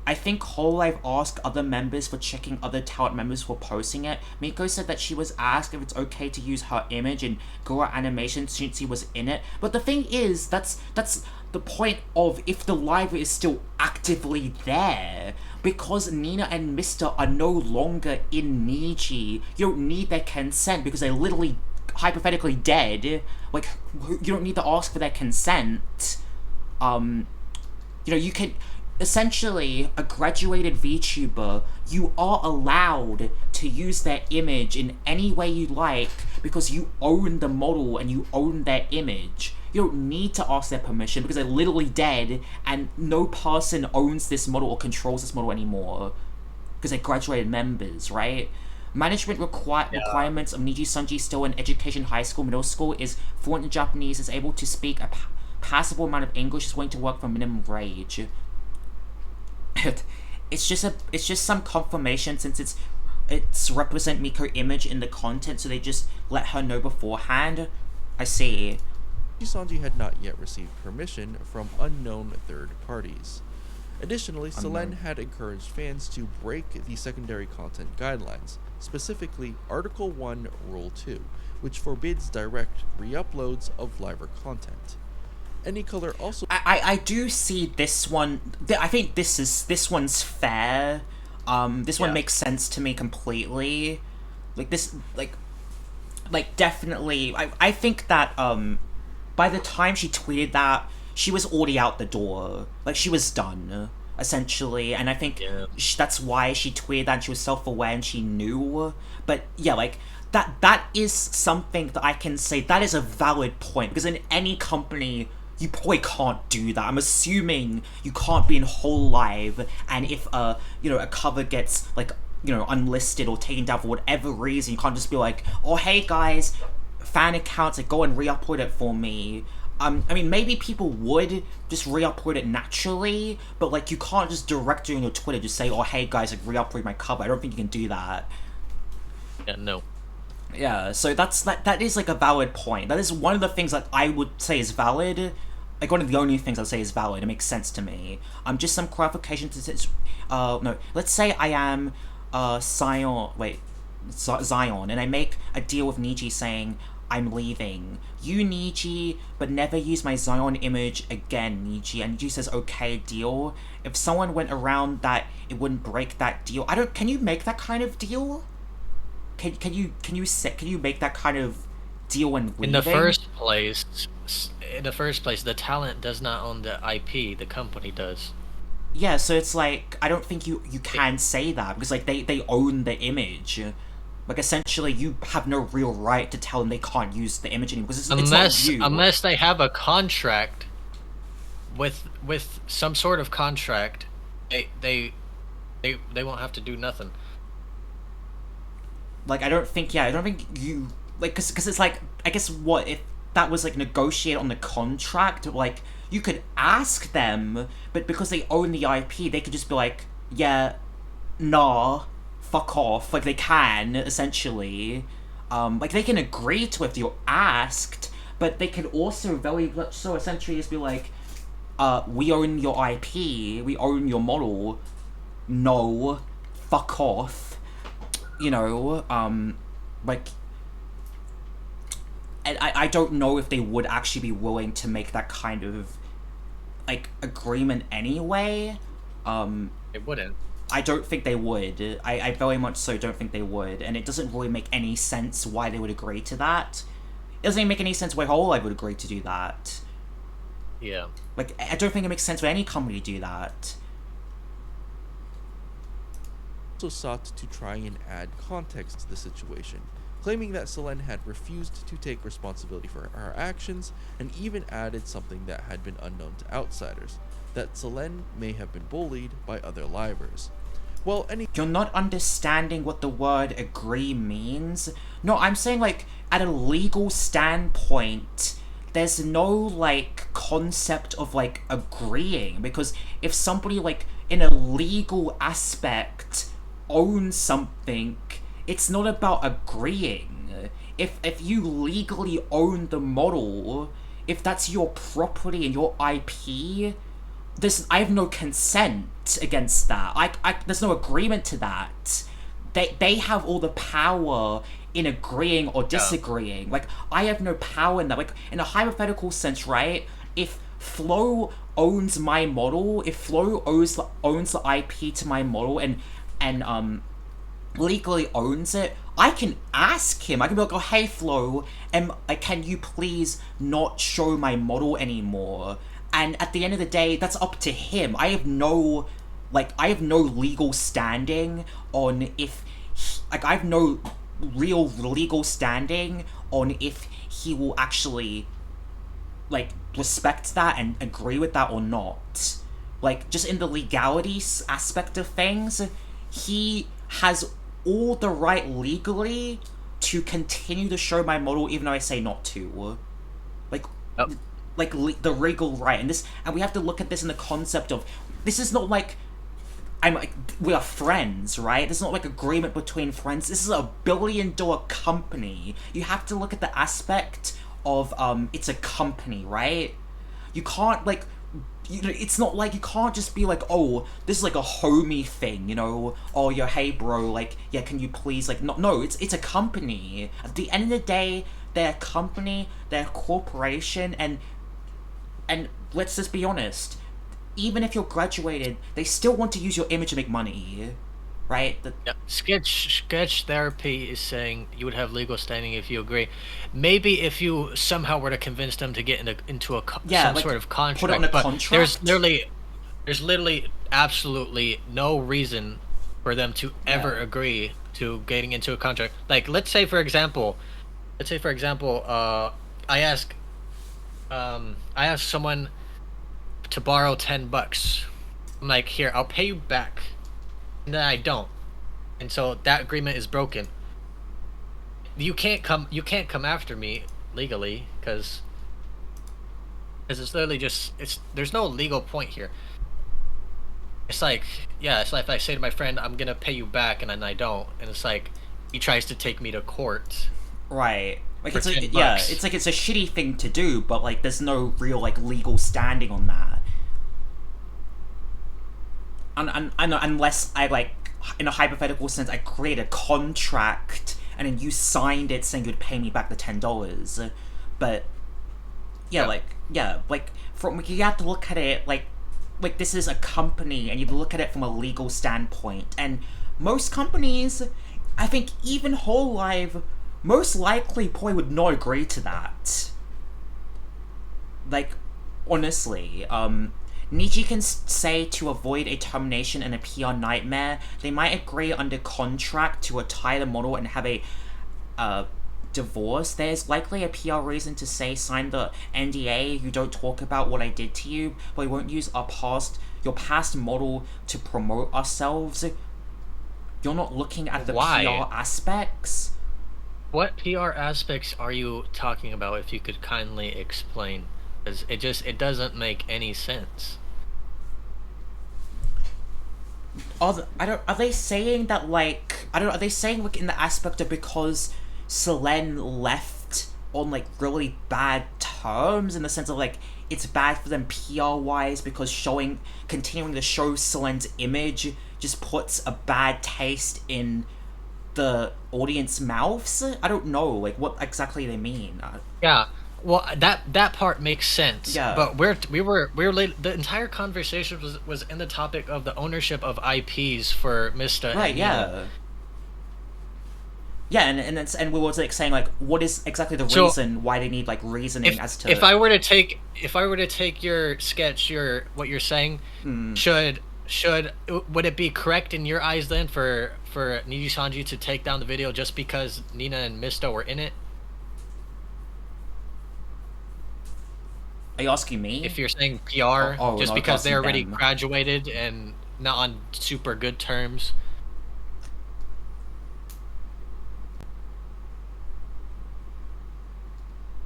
I think Hololive asked other members for checking other talent members for posting it. Miko said that she was asked if it's okay to use her image in Gora animation since he was in it. But the thing is, that's the point of if the live is still actively there. Because Nina and Mr. are no longer in Niji, you don't need their consent because they're literally hypothetically dead. Like, you don't need to ask for their consent. You can... Essentially, a graduated VTuber, you are allowed to use their image in any way you like because you own the model and you own their image. You don't need to ask their permission because they're literally dead and no person owns this model or controls this model anymore because they're graduated members, right? Management requirements of Nijisanji still in education, high school, middle school is fluent in Japanese, is able to speak a passable amount of English, is willing to work for minimum wage. It's just some confirmation since it's represent Miko image in the content, so they just let her know beforehand. I see.
Nijisanji had not yet received permission from unknown third parties. Additionally, Selen had encouraged fans to break the secondary content guidelines, specifically Article 1, Rule 2, which forbids direct re-uploads of liver content. Anycolor also...
I do see this one. I think this one's fair. This one makes sense to me completely. Like this, like definitely. I think that by the time she tweeted that, she was already out the door. Like, she was done essentially, and I think that's why she tweeted that. And she was self-aware and she knew. But yeah, like that is something that I can say that is a valid point, because in any company, you probably can't do that. I'm assuming you can't be in Hololive, and if a cover gets like unlisted or taken down for whatever reason, you can't just be like, oh hey guys, fan accounts, like go and re-upload it for me. I mean, maybe people would just re-upload it naturally, but like you can't just direct it on your Twitter, just say, oh hey guys, like re-upload my cover. I don't think you can do that.
Yeah, no.
Yeah, so that is like a valid point. That is one of the things that I would say is valid. Like, one of the only things I'd say is valid. It makes sense to me. Just some clarification to no. Let's say I am Zion, and I make a deal with Niji saying I'm leaving. You Niji, but never use my Zion image again, Niji. And Niji says okay, deal. If someone went around that, it wouldn't break that deal. Can you make that kind of deal? Can you make that kind of deal when leaving?
In the first place, the talent does not own the IP. The company does.
Yeah, so it's like, I don't think you can say that, because like they own the image. Like, essentially, you have no real right to tell them they can't use the image anymore, because it's not you.
Unless they have a contract with some sort of contract, they won't have to do nothing.
Like, I don't think you, like, because it's like, I guess what if that was like negotiated on the contract, like you could ask them, but because they own the IP, they could just be like, yeah, nah, fuck off. Like, they can essentially, like, they can agree to if you're asked, but they can also very much so essentially just be like, we own your IP, we own your model, no, fuck off. Like, and I don't know if they would actually be willing to make that kind of, like, agreement anyway.
They wouldn't.
I don't think they would. I very much so don't think they would, and it doesn't really make any sense why they would agree to that. it doesn't even make any sense why Hololive would agree to do that.
Yeah.
Like, I don't think it makes sense for any company to do that.
Also sought to try and add context to the situation, claiming that Selen had refused to take responsibility for her actions, and even added something that had been unknown to outsiders, that Selen may have been bullied by other livers. Well,
You're not understanding what the word agree means. No, I'm saying, like, at a legal standpoint, there's no, like, concept of, like, agreeing. Because if somebody, like, in a legal aspect owns something, it's not about agreeing. If you legally own the model, if that's your property and your IP, I have no consent against that. There's no agreement to that. They have all the power in agreeing or disagreeing. Like, I have no power in that. Like, in a hypothetical sense, right? If Flow owns my model, if Flow owns the IP to my model and legally owns it, I can ask him. I can be like, oh, hey, Flo, can you please not show my model anymore? And at the end of the day, that's up to him. I have no legal standing on if, I have no real legal standing on if he will actually, like, respect that and agree with that or not. Like, just in the legality aspect of things, he has all the right legally to continue to show my model even though I say not to. Like, the legal right. And we have to look at this in the concept of, this is not like, we are friends, right? This is not like agreement between friends. This is a billion-dollar company. You have to look at the aspect of, it's a company, right? You can't, like, it's not like, you can't just be like, oh, this is like a homie thing, you know? Oh, yeah, hey, bro, like, yeah, can you please, like, no, it's a company. At the end of the day, they're a company, they're a corporation, and let's just be honest, even if you're graduated, they still want to use your image to make money, right?
Sketch therapy is saying you would have legal standing if you agree. Maybe if you somehow were to convince them to get into some sort of contract.
Put it on a contract.
There's literally absolutely no reason for them to ever agree to getting into a contract. Like, let's say for example, I ask someone to borrow $10. I'm like, here, I'll pay you back, and then I don't, and so that agreement is broken. You can't come after me legally because it's literally just there's no legal point here. It's like if I say to my friend I'm gonna pay you back and then I don't, and it's like he tries to take me to court.
Right. Like, it's like,
$10.
it's like, it's a shitty thing to do, but, like, there's no real, like, legal standing on that. Unless I, like, in a hypothetical sense, I create a contract and then you signed it saying you'd pay me back the $10. But, you have to look at it like this is a company, and you look at it from a legal standpoint. And most companies, I think even Hololive, most likely probably would not agree to that. Like, honestly, Niji can say to avoid a termination and a PR nightmare, they might agree under contract to retire the model and have a divorce. There's likely a PR reason to say sign the NDA, you don't talk about what I did to you, but we won't use your past model to promote ourselves. You're not looking at the PR aspects.
What PR aspects are you talking about, if you could kindly explain? Because it doesn't make any sense.
Are they saying that, like, are they saying, like, in the aspect of because Selen left on, like, really bad terms, in the sense of, like, it's bad for them PR-wise because continuing to show Selen's image just puts a bad taste in the audience mouths? I don't know, like, what exactly they mean.
Yeah, well, that part makes sense.
Yeah.
But the entire conversation was in the topic of the ownership of IPs for Mr.
Right,
and
yeah.
Nina.
Yeah, and we were like saying like what is exactly the
So,
reason why they need like reasoning as to
if I were to take your sketch, what you're saying, should would it be correct in your eyes then for Nijisanji to take down the video just because Nina and Misto were in it?
Are you asking me?
If you're saying PR, just
no,
because they
asking
already
them.
graduated and not on super good terms.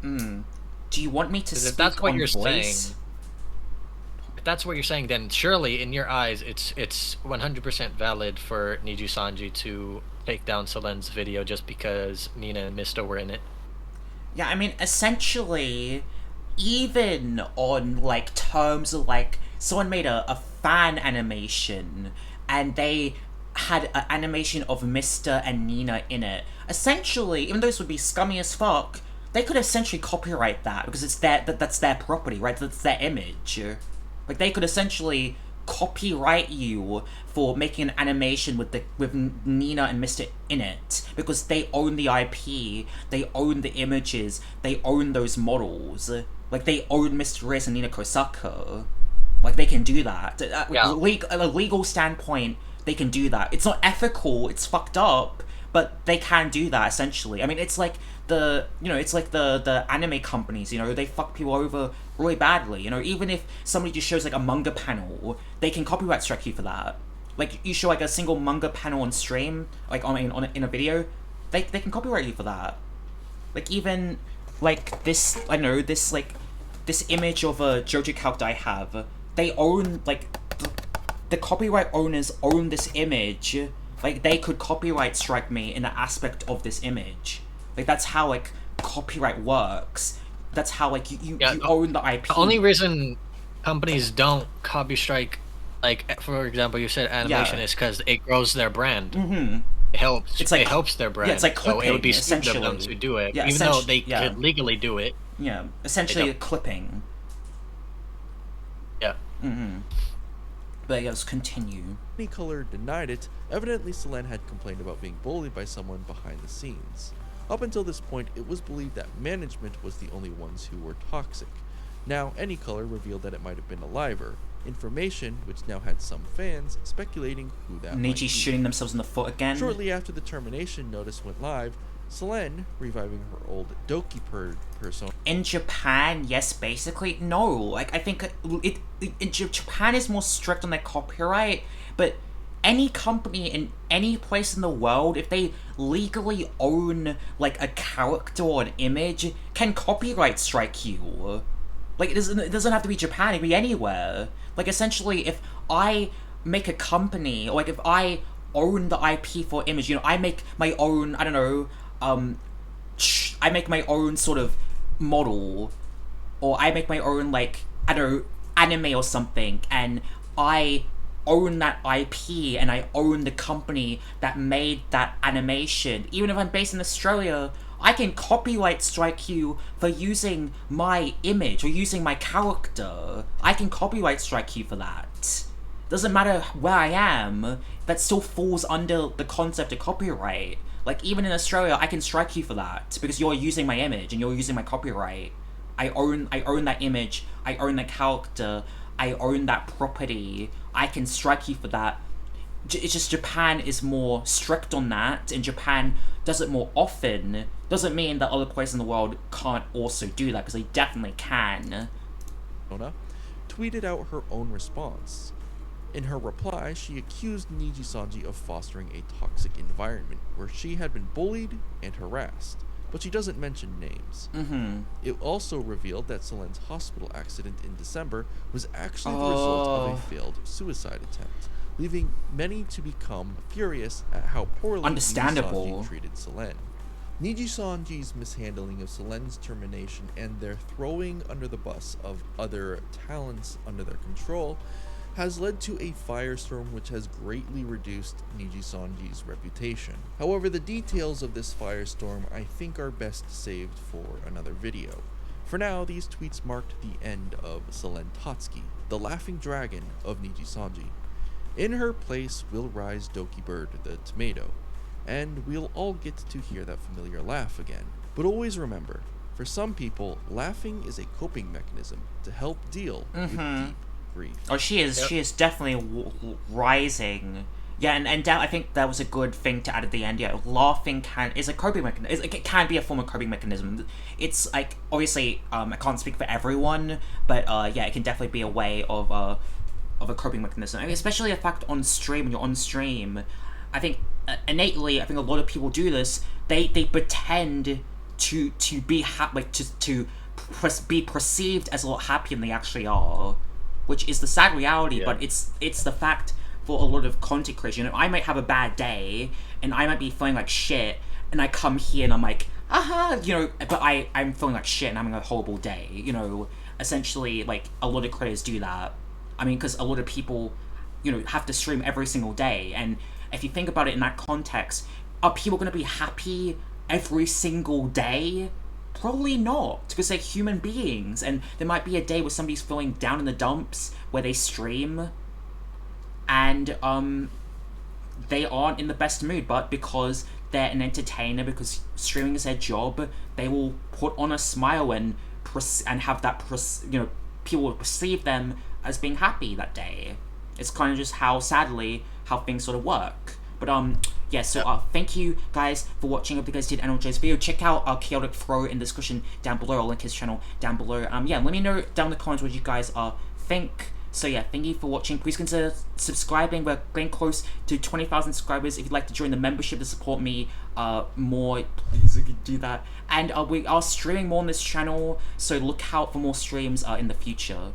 Do you want me to
If
speak
that's what
on
you're
voice?
saying, if that's what you're saying, then surely in your eyes, it's 100% valid for Nijisanji to take down Selen's video just because Nina and Misto were in it.
Yeah, I mean, essentially, even on like terms of like someone made a fan animation and they had an animation of Mr. and Nina in it. Essentially, even though this would be scummy as fuck, they could essentially copyright that because it's that's their property, right? That's their image. Like they could essentially copyright you for making an animation with Nina and Mr. in it because they own the IP, they own the images, they own those models. Like they own Mr. Riz and Nina Kosaka. Like they can do that.
Yeah.
A legal standpoint, they can do that. It's not ethical. It's fucked up, but they can do that essentially. I mean, it's like the anime companies. They fuck people over really badly. Even if somebody just shows like a manga panel, they can copyright strike you for that. Like you show like a single manga panel on stream, like in a video, they can copyright you for that. Like even like this, I don't know, this image of a JoJo character I have, they own like the copyright owners own this image. Like they could copyright strike me in the aspect of this image. Like that's how like copyright works. That's how like you own the IP.
The only reason companies don't copy strike, like for example, you said animation, is because it grows their brand.
Mm-hmm.
It helps.
It's like,
it helps their brand.
Yeah, it's like clipping,
so it would be stupid
essentially.
of them to do it,
Yeah,
even though they could legally do it.
Yeah, essentially clipping.
Yeah.
Mm-hmm. But yeah, let's continue.
Color denied it. Evidently, Selen had complained about being bullied by someone behind the scenes. Up until this point, it was believed that management was the only ones who were toxic. Now, Anycolor revealed that it might have been a liver, information which now had some fans speculating who that might be.
Niji shooting themselves in the foot again.
Shortly after the termination notice went live, Selen, reviving her old Doki persona.
In Japan, yes, basically. No, like I think Japan is more strict on their copyright, but any company in any place in the world, if they legally own like a character or an image, can copyright strike you. Like it doesn't have to be Japan, it can be anywhere. Like essentially, if I make a company, or like if I own the IP for image, I make my own, I don't know, I make my own sort of model, or I make my own like, I don't know, anime or something, and I own that IP and I own the company that made that animation. Even if I'm based in Australia, I can copyright strike you for using my image or using my character. I can copyright strike you for that. Doesn't matter where I am, that still falls under the concept of copyright. Like, even in Australia, I can strike you for that, because you're using my image, and you're using my copyright. I own that image, I own that character, I own that property, I can strike you for that. It's just Japan is more strict on that, and Japan does it more often. Doesn't mean that other places in the world can't also do that, because they definitely can.
Tweeted out her own response. In her reply, she accused Nijisanji of fostering a toxic environment where she had been bullied and harassed, but she doesn't mention names.
Mm-hmm.
It also revealed that Selen's hospital accident in December was actually the result of a failed suicide attempt, leaving many to become furious at how poorly Nijisanji treated Selen. Nijisanji's mishandling of Selen's termination and their throwing under the bus of other talents under their control has led to a firestorm which has greatly reduced Nijisanji's reputation. However, the details of this firestorm I think are best saved for another video. For now, these tweets marked the end of Selen Tatsuki, the laughing dragon of Nijisanji. In her place will rise Doki Bird, the tomato. and we'll all get to hear that familiar laugh again. But always remember, for some people, laughing is a coping mechanism to help deal with deep grief.
Oh, she is.
Yep.
She is definitely rising. Yeah, and I think that was a good thing to add at the end. Yeah, laughing is a coping mechanism. It can be a form of coping mechanism. It's like, obviously, I can't speak for everyone, but yeah, it can definitely be a way of a coping mechanism. I mean, especially the fact on stream, when you're on stream, I think innately, I think a lot of people do this. They pretend to be be perceived as a lot happier than they actually are, which is the sad reality.
Yeah.
But it's the fact for a lot of content creators. You know, I might have a bad day and I might be feeling like shit, and I come here and I'm like, you know, but I'm feeling like shit and I'm having a horrible day. You know, essentially, like, a lot of creators do that. I mean, because a lot of people, you know, have to stream every single day, and if you think about it in that context, are people going to be happy every single day? Probably not, because they're human beings, and there might be a day where somebody's feeling down in the dumps where they stream, and they aren't in the best mood, but because they're an entertainer, because streaming is their job, they will put on a smile and have that you know, people will perceive them as being happy that day. It's kind of just how, sadly, how things sort of work. But yeah, so thank you guys for watching. I hope you guys did enjoy this video. Check out ChaoticFlow in the description down below. I'll link his channel down below. Yeah, let me know down in the comments what you guys think. So yeah, thank you for watching. Please consider subscribing. We're getting close to 20,000 subscribers. If you'd like to join the membership to support me more, please, you can do that. And we are streaming more on this channel, so look out for more streams in the future.